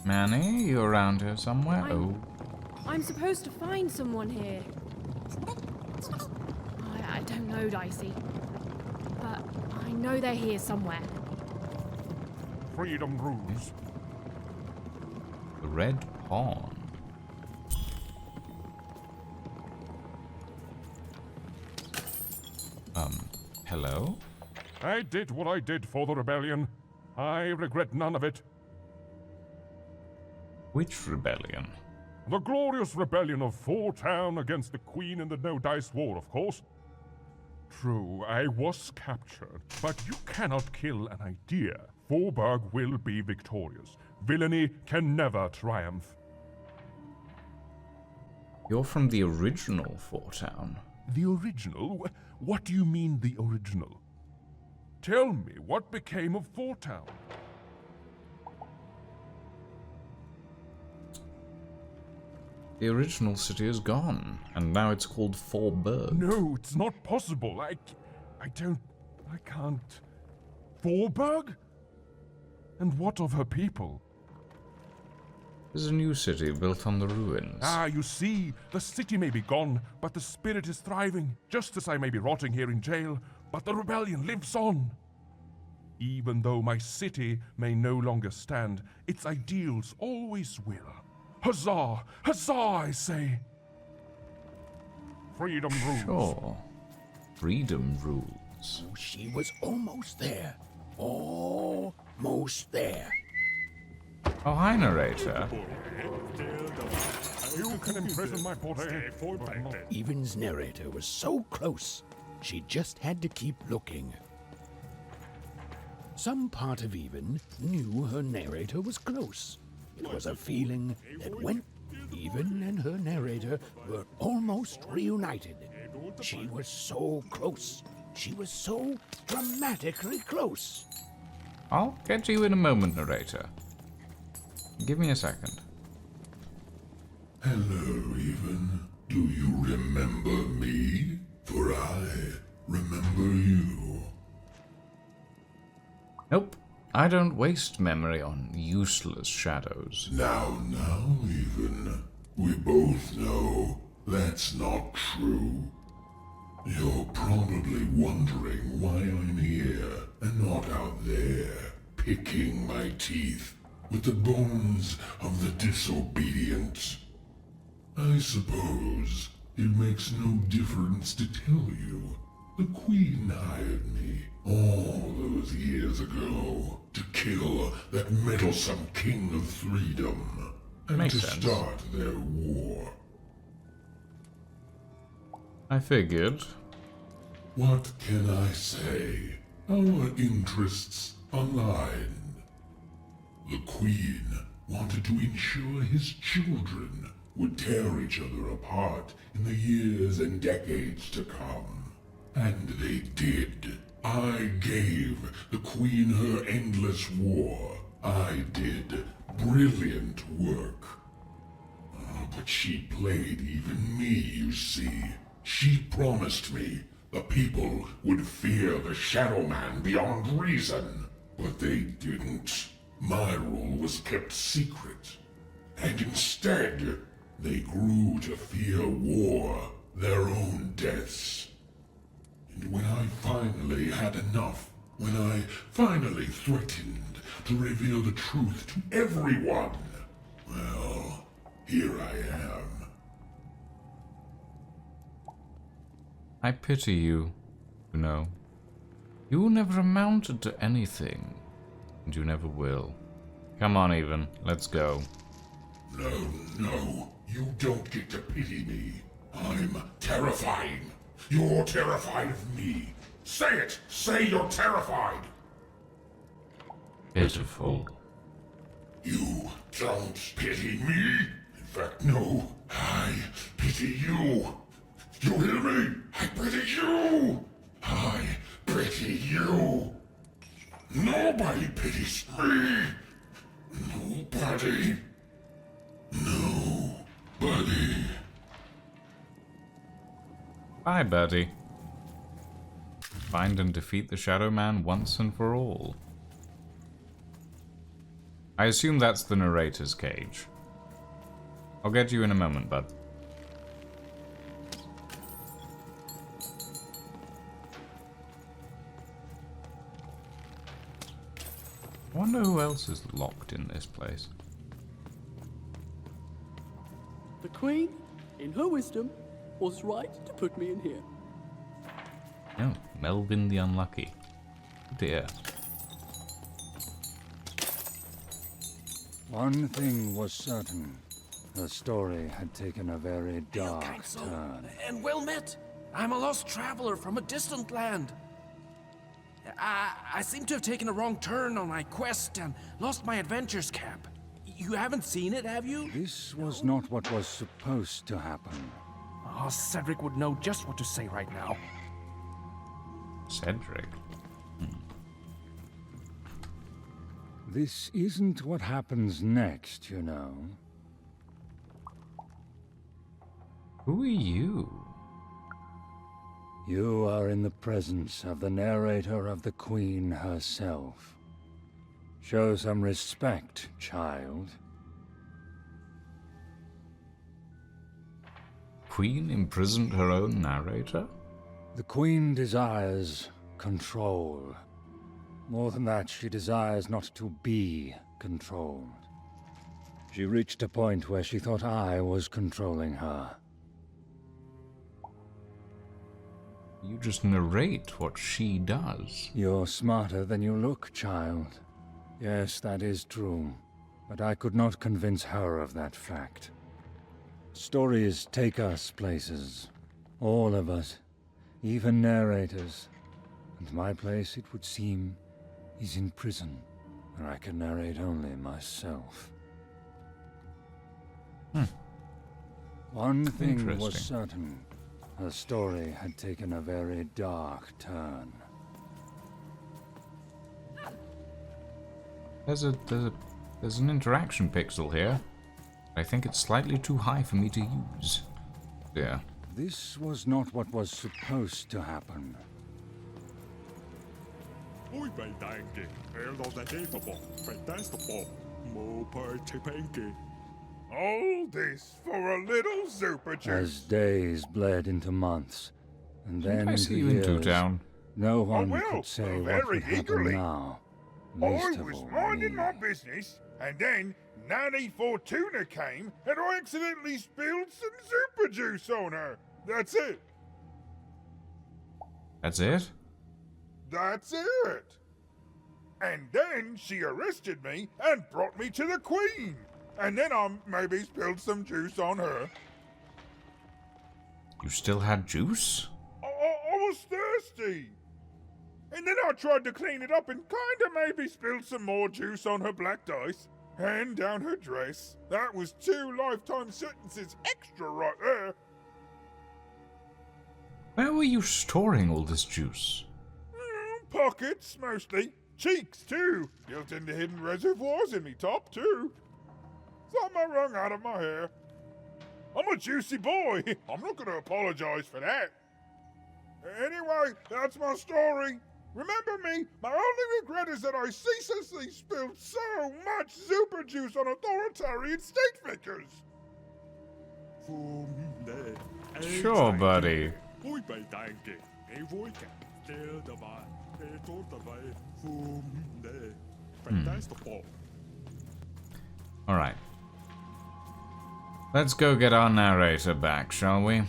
Manny, you around here somewhere? I'm supposed to find someone here. I don't know, Dicey. But I know they're here somewhere. Freedom rules. The Red Pawn. Hello? I did what I did for the rebellion. I regret none of it. Which rebellion? The glorious rebellion of Four Town against the Queen in the No Dice War, of course. True, I was captured, but you cannot kill an idea. Forburg will be victorious. Villainy can never triumph. You're from the original Four Town. The original? What do you mean, the original? Tell me, what became of Four Town? The original city is gone, and now it's called Forburg. No, it's not possible. I can't. Forburg? And what of her people? There's a new city built on the ruins. Ah, you see, the city may be gone, but the spirit is thriving, just as I may be rotting here in jail, but the rebellion lives on. Even though my city may no longer stand, its ideals always will. Huzzah! Huzzah, I say! Freedom rules. Sure. Freedom rules. She was almost there. Almost there. Oh, hi, narrator. You can imprison my body, but not. Evan's narrator was so close, she just had to keep looking. Some part of Even knew her narrator was close. It was a feeling that when Even and her narrator were almost reunited. She was so close. She was so dramatically close. I'll get to you in a moment, narrator. Give me a second. Hello, Even. Do you remember me? For I remember you. Nope. I don't waste memory on useless shadows. Now, Even. We both know that's not true. You're probably wondering why I'm here and not out there, picking my teeth with the bones of the disobedient. I suppose it makes no difference to tell you. The Queen hired me all those years ago to kill that meddlesome King of Freedom and Makes to sense. start their war. I figured. What can I say? Our interests aligned. The Queen wanted to ensure his children would tear each other apart in the years and decades to come. And they did. I gave the Queen her endless war. I did brilliant work. But she played even me, you see. She promised me the people would fear the Shadow Man beyond reason. But they didn't. My rule was kept secret. And instead, they grew to fear war, their own deaths. And when I finally had enough, when I finally threatened to reveal the truth to everyone, well, here I am. I pity you, you know. You never amounted to anything, and you never will. Come on, Even. Let's go. No, you don't get to pity me. I'm terrifying. You're terrified of me. Say it! Say you're terrified! Pitiful. You don't pity me? In fact, no. I pity you. You hear me? I pity you! I pity you! Nobody pities me! Nobody. Nobody. Bye, buddy. Find and defeat the Shadow Man once and for all. I assume that's the narrator's cage. I'll get you in a moment, bud. I wonder who else is locked in this place. The Queen, in her wisdom, was right to put me in here. Oh, Melvin the Unlucky. Dear. One thing was certain. The story had taken a very dark turn. And well met. I'm a lost traveler from a distant land. I seem to have taken a wrong turn on my quest and lost my adventurer's cap. You haven't seen it, have you? This was not what was supposed to happen. Oh, Cedric would know just what to say right now. Cedric? This isn't what happens next, you know. Who are you? You are in the presence of the narrator of the Queen herself. Show some respect, child. Queen imprisoned her own narrator? The Queen desires control. More than that, she desires not to be controlled. She reached a point where she thought I was controlling her. You just narrate what she does. You're smarter than you look, child. Yes, that is true. But I could not convince her of that fact. Stories take us places. All of us. Even narrators. And my place, it would seem, is in prison, where I can narrate only myself. One thing was certain. Her story had taken a very dark turn. There's an interaction pixel here. I think it's slightly too high for me to use. Yeah. This was not what was supposed to happen. All this for a little super juice. As days bled into months, and then I into see you in years, Town. no one will, could say what very would happen eagerly. now. I Least of was all minding me. my business, and then Nanny Fortuna came, and I accidentally spilled some super juice on her. That's it. That's it? That's it. And then she arrested me and brought me to the Queen. And then I maybe spilled some juice on her. You still had juice? I was thirsty. And then I tried to clean it up and kinda maybe spilled some more juice on her black dice. And down her dress. That was 2 lifetime sentences extra right there. Where were you storing all this juice? Pockets, mostly. Cheeks, too. Built into hidden reservoirs in me top, too. Some I wrung out of my hair. I'm a juicy boy. I'm not going to apologize for that. Anyway, that's my story. Remember me, my only regret is that I ceaselessly spilled so much super juice on authoritarian state figures. Sure, buddy. Alright. Let's go get our narrator back, shall we?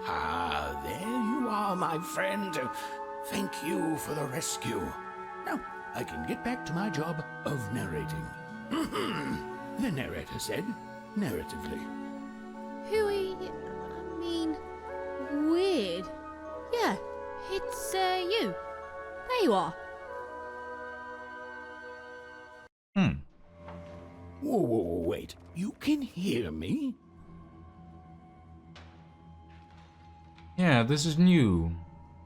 Ah, there you are, my friend. Thank you for the rescue. Now, I can get back to my job of narrating. The narrator said, narratively. Hooey, I mean, weird. Yeah, it's you. There you are. Whoa, wait. You can hear me? Yeah, this is new.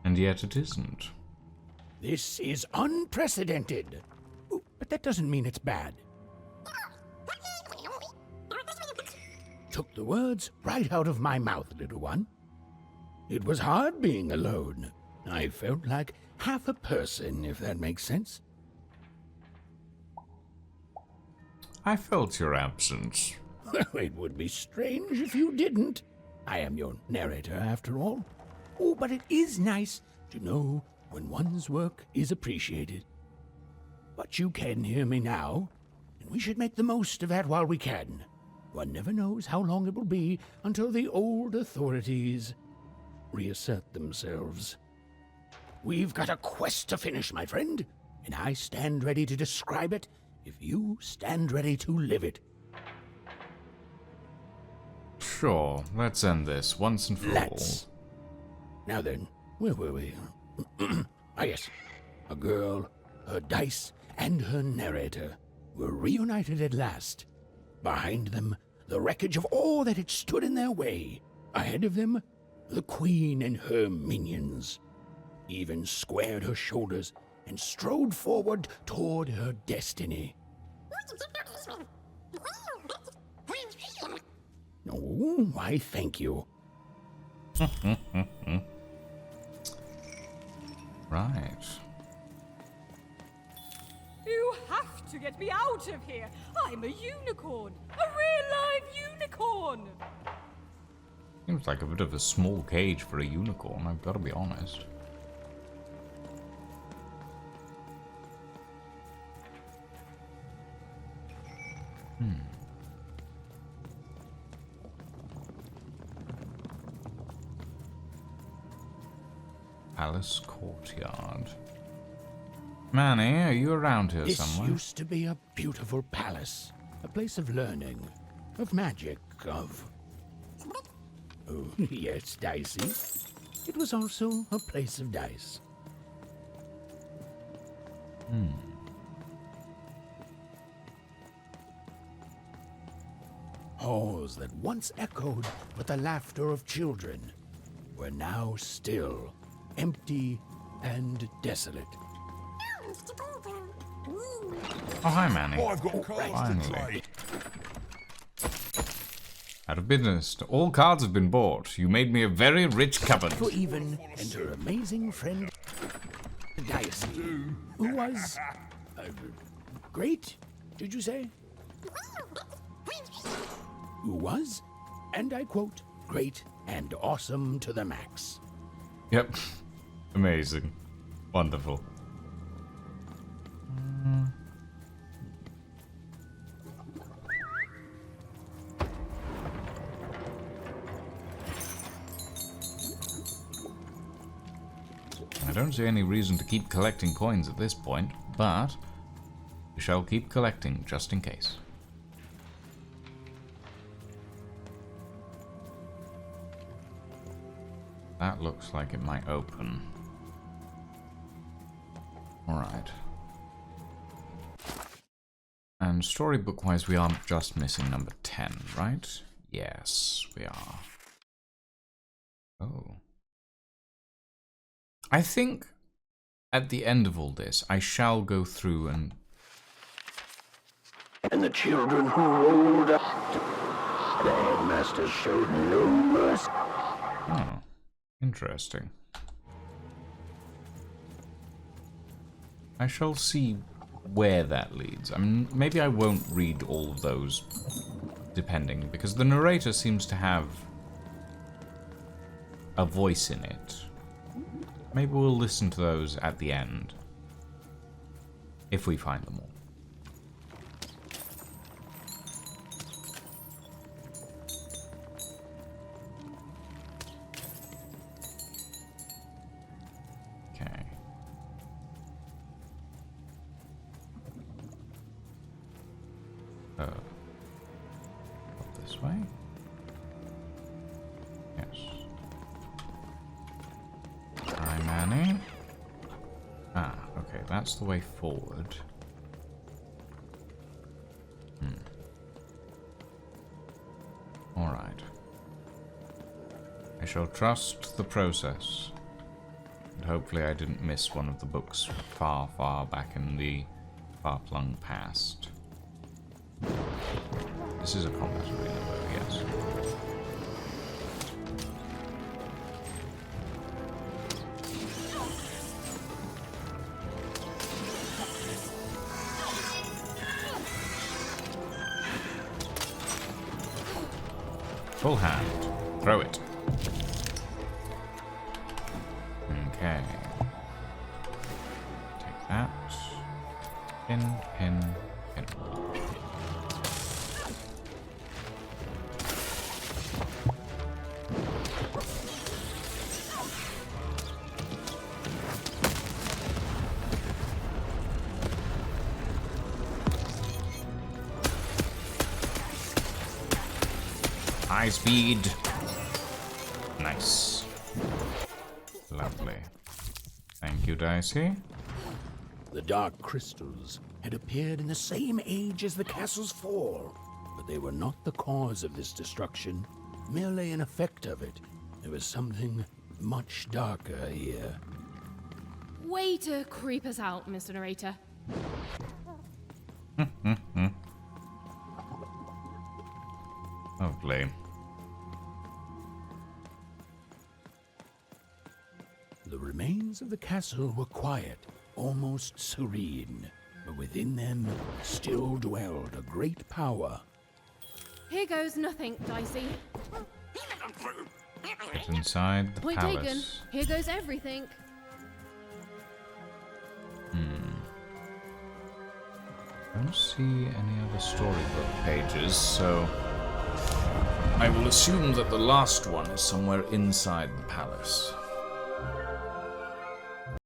And yet it isn't. This is unprecedented. Oh, but that doesn't mean it's bad. Took the words right out of my mouth, little one. It was hard being alone. I felt like half a person, if that makes sense. I felt your absence. It would be strange if you didn't. I am your narrator, after all. Oh, but it is nice to know when one's work is appreciated. But you can hear me now, and we should make the most of that while we can. One never knows how long it will be until the old authorities reassert themselves. We've got a quest to finish, my friend, and I stand ready to describe it if you stand ready to live it. Sure, let's end this once and for Let's. Now then, where were we? Yes. A girl, her dice, and her narrator were reunited at last. Behind them, the wreckage of all that had stood in their way. Ahead of them, the queen and her minions. Even squared her shoulders and strode forward toward her destiny. Oh, why, thank you. Right. You have to get me out of here. I'm a unicorn. A real live unicorn. Seems like a bit of a small cage for a unicorn, I've got to be honest. Palace courtyard. Manny, are you around here This somewhere? used to be a beautiful palace, a place of learning, of magic, of... Oh, yes, Dicey. It was also a place of dice. Halls that once echoed with the laughter of children were now still, empty and desolate. Oh, hi, Manny. Oh, I've got cards finally. to play. Out of business. All cards have been bought. You made me a very rich cupboard. For even and her amazing friend Dicey, who was great, did you say? Who was, and I quote, great and awesome to the max. Yep. Amazing. Wonderful. I don't see any reason to keep collecting coins at this point, but we shall keep collecting just in case. That looks like it might open. Alright. And storybook-wise, we are just missing number 10, right? Yes, we are. Oh. I think at the end of all this, I shall go through and... And the children who rolled up, the headmaster showed no mercy. Oh, interesting. I shall see where that leads. I mean, maybe I won't read all of those, depending, because the narrator seems to have a voice in it. Maybe we'll listen to those at the end, if we find them all. Okay. Up this way? Yes. Hi, Manny. Ah, okay, that's the way forward. Alright. I shall trust the process. And hopefully I didn't miss one of the books far, far back in the far-flung past. This is a combat arena, though, yes. Full hand. Throw it. Okay. Take that. Pin, pin, pin. High speed. Nice. Lovely. Thank you, Dicey. The dark crystals had appeared in the same age as the castle's fall, but they were not the cause of this destruction, merely an effect of it. There was something much darker here. Way to creep us out, Mr. Narrator. Lovely. The remains of the castle were quiet, almost serene, but within them still dwelled a great power. Here goes nothing, Dicey. Get inside the Point palace. taken. Here goes everything. I don't see any other storybook pages, so I will assume that the last one is somewhere inside the palace.